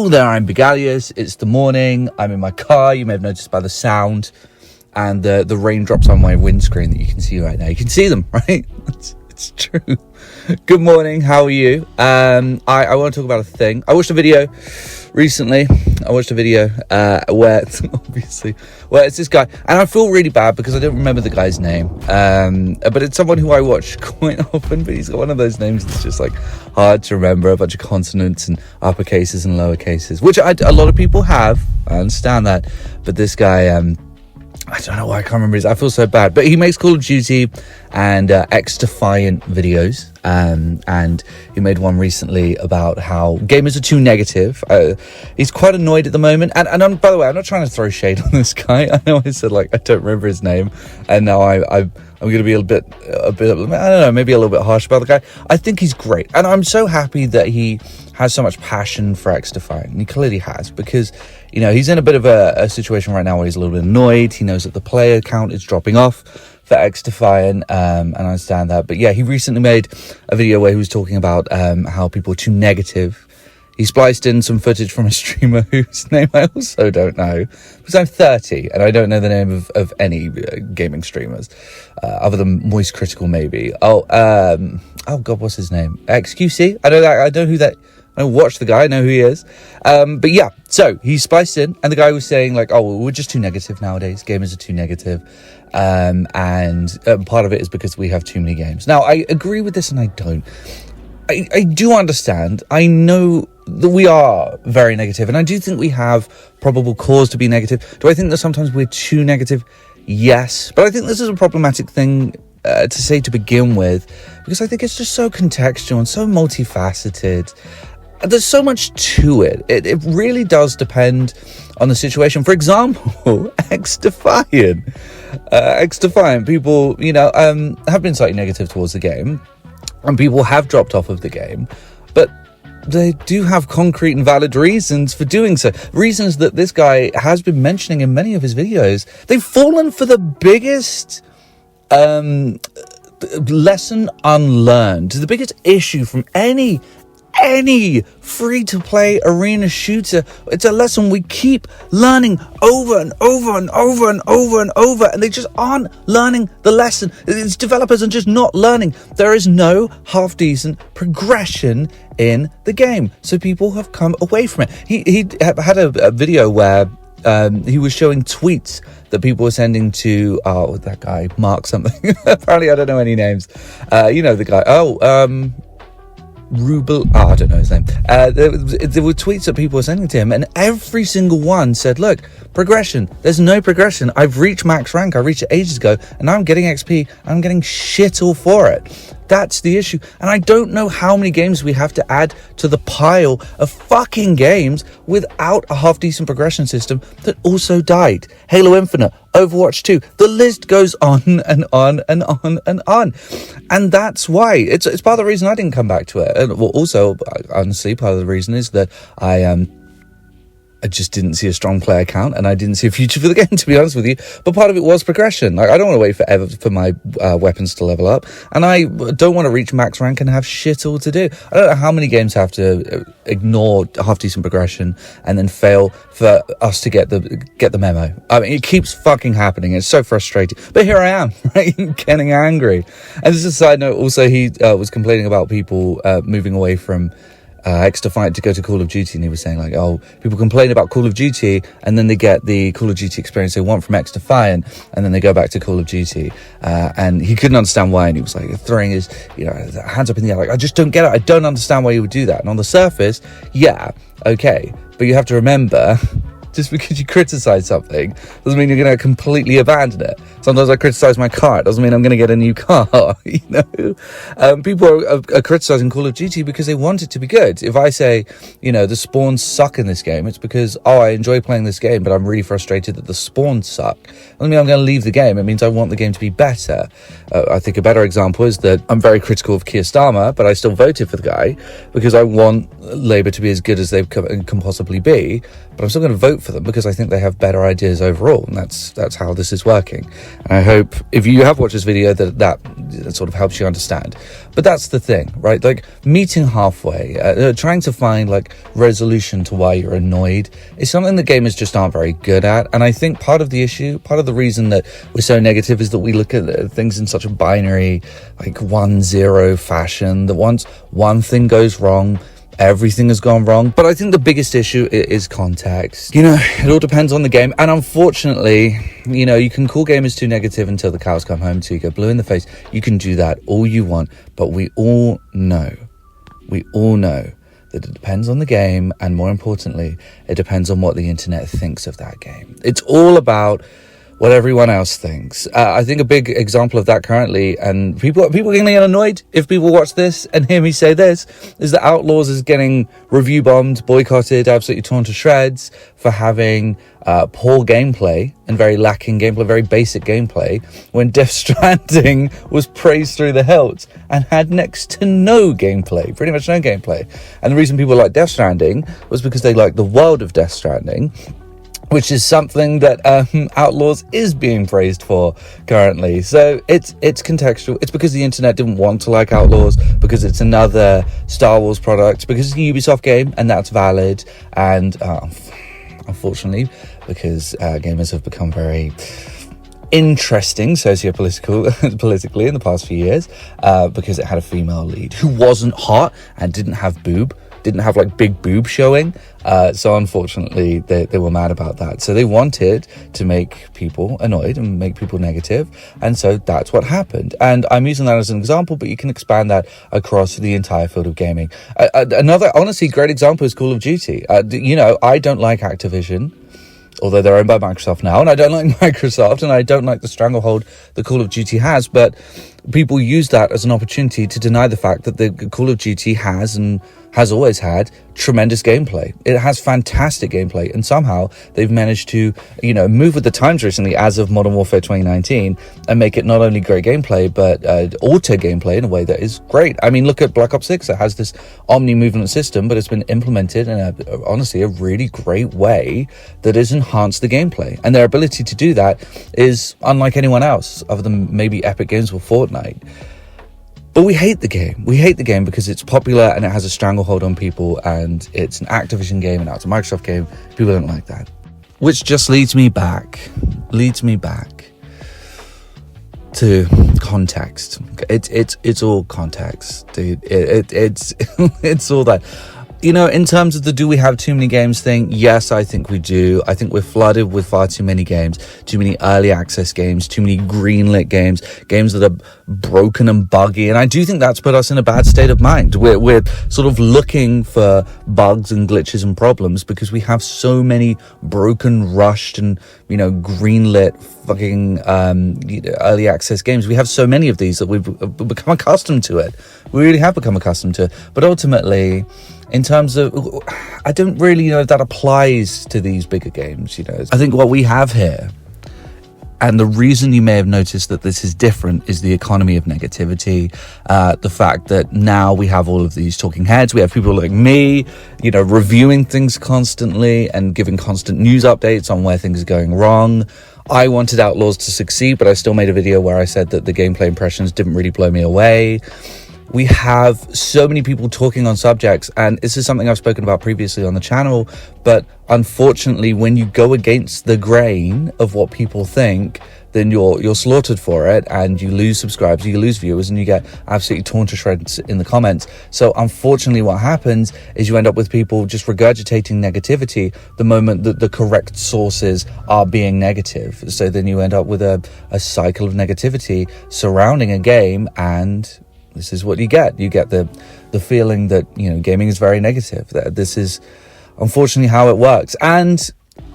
Hello there, I'm Begalius. It's the morning. I'm in my car. You may have noticed by the sound and the raindrops on my windscreen that you can see right now. You can see them, right? It's true. Good morning. How are you? I want to talk about a thing. I watched a video recently. Where it's this guy, and I feel really bad because I don't remember the guy's name. But it's someone who I watch quite often. But he's got one of those names that's just like hard to remember, a bunch of consonants and upper cases and lower cases, which a lot of people have. I understand that, but this guy, I don't know why I can't remember his. I feel so bad, but he makes Call of Duty and X-Defiant videos, and he made one recently about how gamers are too negative. He's quite annoyed at the moment, and by the way, I'm not trying to throw shade on this guy. I know I said I don't remember his name, and now I'm going to be a bit, I don't know, maybe a little bit harsh about the guy. I think he's great, and I'm so happy that he has so much passion for X-Defiant, and he clearly has, because he's in a bit of a situation right now where he's a little bit annoyed. He knows that the player count is dropping off for X-Defiant, and I understand that. But yeah, he recently made a video where he was talking about how people are too negative. He spliced in some footage from a streamer whose name I also don't know, because I'm 30 and I don't know the name of any gaming streamers other than Moist Critical, maybe. Oh God, what's his name? XQC. I know that. I know who that. I don't watch the guy. I know who he is. But yeah, so he spliced in, and the guy was saying we're just too negative nowadays. Gamers are too negative. And part of it is because we have too many games. Now, I agree with this and I don't. I do understand. I know that we are very negative, and I do think we have probable cause to be negative. Do I think that sometimes we're too negative? Yes. But I think this is a problematic thing to say to begin with, because I think it's just so contextual and so multifaceted. There's so much to it. It really does depend on the situation. For example, X-Defiant. People, have been slightly negative towards the game, and people have dropped off of the game, but they do have concrete and valid reasons for doing so. Reasons that this guy has been mentioning in many of his videos. They've fallen for the biggest lesson unlearned. The biggest issue from any free-to-play arena shooter. It's a lesson we keep learning over and over and over and over and over, and they just aren't learning the lesson. It's developers are just not learning. There is no half-decent progression in the game, so people have come away from it. He had a video where he was showing tweets that people were sending to that guy Mark something. Apparently I don't know any names. The guy. Rubel, I don't know his name. There were tweets that people were sending to him, and every single one said, look, progression. There's no progression. I've reached max rank. I reached it ages ago, and now I'm getting XP. I'm getting shit all for it. That's the issue. And I don't know how many games we have to add to the pile of fucking games without a half-decent progression system that also died. Halo Infinite, Overwatch 2, the list goes on and on and on and on. And that's why. It's part of the reason I didn't come back to it. And also, honestly, part of the reason is that I just didn't see a strong player count, and I didn't see a future for the game, to be honest with you. But part of it was progression. I don't want to wait forever for my weapons to level up, and I don't want to reach max rank and have shit all to do. I don't know how many games have to ignore half-decent progression and then fail for us to get the memo. I mean, it keeps fucking happening. It's so frustrating. But here I am, right, getting angry. And just a side note, also, he was complaining about people moving away from X-Defiant to go to Call of Duty, and he was saying people complain about Call of Duty and then they get the Call of Duty experience they want from X-Defiant, and then they go back to Call of Duty, and he couldn't understand why, and he was throwing his hands up in the air I just don't get it. I don't understand why you would do that. And on the surface, yeah, okay, but you have to remember, just because you criticize something doesn't mean you're going to completely abandon it. Sometimes I criticize my car. It doesn't mean I'm going to get a new car. People are criticizing Call of Duty because they want it to be good. If I say, the spawns suck in this game, it's because, I enjoy playing this game, but I'm really frustrated that the spawns suck. It doesn't mean I'm going to leave the game. It means I want the game to be better. I think a better example is that I'm very critical of Keir Starmer, but I still voted for the guy because I want Labour to be as good as they can possibly be. But I'm still going to vote for for them because I think they have better ideas overall, and that's how this is working. And I hope if you have watched this video that sort of helps you understand. But that's the thing, right? Like, meeting halfway, trying to find like resolution to why you're annoyed is something that gamers just aren't very good at. And I think part of the issue, part of the reason that we're so negative is that we look at things in such a binary, like 1-0 fashion, that once one thing goes wrong, everything has gone wrong. But I think the biggest issue is context. You know, it all depends on the game. And unfortunately, you know, you can call gamers too negative until the cows come home until you get blue in the face. You can do that all you want. But we all know that it depends on the game. And more importantly, it depends on what the internet thinks of that game. It's all about what everyone else thinks. I think a big example of that currently, and people are getting annoyed if people watch this and hear me say this, is that Outlaws is getting review bombed, boycotted, absolutely torn to shreds for having poor gameplay and very lacking gameplay, very basic gameplay, when Death Stranding was praised through the hilt and had next to no gameplay, pretty much no gameplay. And the reason people like Death Stranding was because they like the world of Death Stranding, which is something that Outlaws is being praised for currently. So it's contextual. It's because the internet didn't want to like Outlaws, because it's another Star Wars product, because it's a Ubisoft game, and that's valid. And unfortunately, because gamers have become very interesting politically in the past few years, because it had a female lead who wasn't hot and didn't have like big boob showing, so unfortunately they were mad about that. So they wanted to make people annoyed and make people negative, and so that's what happened. And I'm using that as an example, but you can expand that across the entire field of gaming. Another honestly great example is Call of Duty. You know, I don't like Activision, although they're owned by Microsoft now, and I don't like Microsoft, and I don't like the stranglehold that Call of Duty has, but people use that as an opportunity to deny the fact that the Call of Duty has and has always had tremendous gameplay. It has fantastic gameplay, and somehow they've managed to, you know, move with the times recently as of Modern Warfare 2019 and make it not only great gameplay, but auto gameplay in a way that is great. I mean, look at Black Ops 6. It has this omni movement system, but it's been implemented in honestly a really great way that has enhanced the gameplay, and their ability to do that is unlike anyone else other than maybe Epic Games or Fortnite. But we hate the game. We hate the game because it's popular and it has a stranglehold on people, and it's an Activision game and now it's a Microsoft game. People don't like that. Which just leads me back to context. It's all context, dude. It's all that. You know, in terms of the do we have too many games thing, yes, I think we do. I think we're flooded with far too many games, too many early access games, too many greenlit games that are broken and buggy. And I do think that's put us in a bad state of mind. We're sort of looking for bugs and glitches and problems because we have so many broken, rushed, and, you know, greenlit fucking early access games. We have so many of these that we've become accustomed to it. We really have become accustomed to it. But ultimately, in terms of, I don't really know if that applies to these bigger games, you know. I think what we have here, and the reason you may have noticed that this is different, is the economy of negativity. The fact that now we have all of these talking heads. We have people like me, you know, reviewing things constantly and giving constant news updates on where things are going wrong. I wanted Outlaws to succeed, but I still made a video where I said that the gameplay impressions didn't really blow me away. We have so many people talking on subjects, and this is something I've spoken about previously on the channel, but unfortunately, when you go against the grain of what people think, then you're slaughtered for it, and you lose subscribers, you lose viewers, and you get absolutely torn to shreds in the comments. So unfortunately, what happens is you end up with people just regurgitating negativity the moment that the correct sources are being negative. So then you end up with a cycle of negativity surrounding a game, and this is what you get. You get the feeling that, you know, gaming is very negative. That this is unfortunately how it works. And,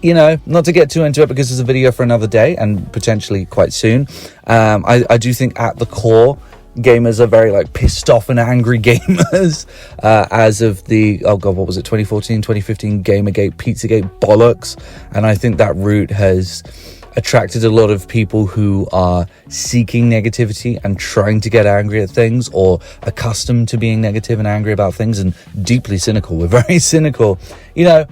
you know, not to get too into it because there's a video for another day and potentially quite soon. I do think at the core, gamers are very like pissed off and angry gamers as of the, oh god, what was it, 2014, 2015 Gamergate, Pizzagate bollocks. And I think that route has attracted a lot of people who are seeking negativity and trying to get angry at things, or accustomed to being negative and angry about things and deeply cynical. We're very cynical. You know,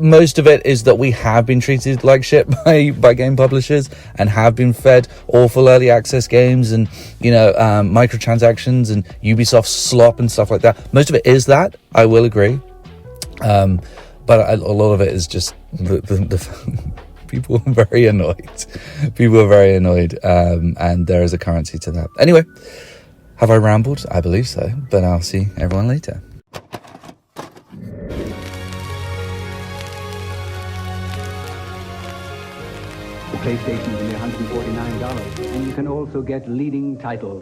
Most of it is that we have been treated like shit by game publishers and have been fed awful early access games and, microtransactions and Ubisoft slop and stuff like that. Most of it is that, I will agree. But a lot of it is just the people are very annoyed. People are very annoyed, and there is a currency to that. Anyway, have I rambled? I believe so, but I'll see everyone later. The PlayStation is only $149, and you can also get leading titles.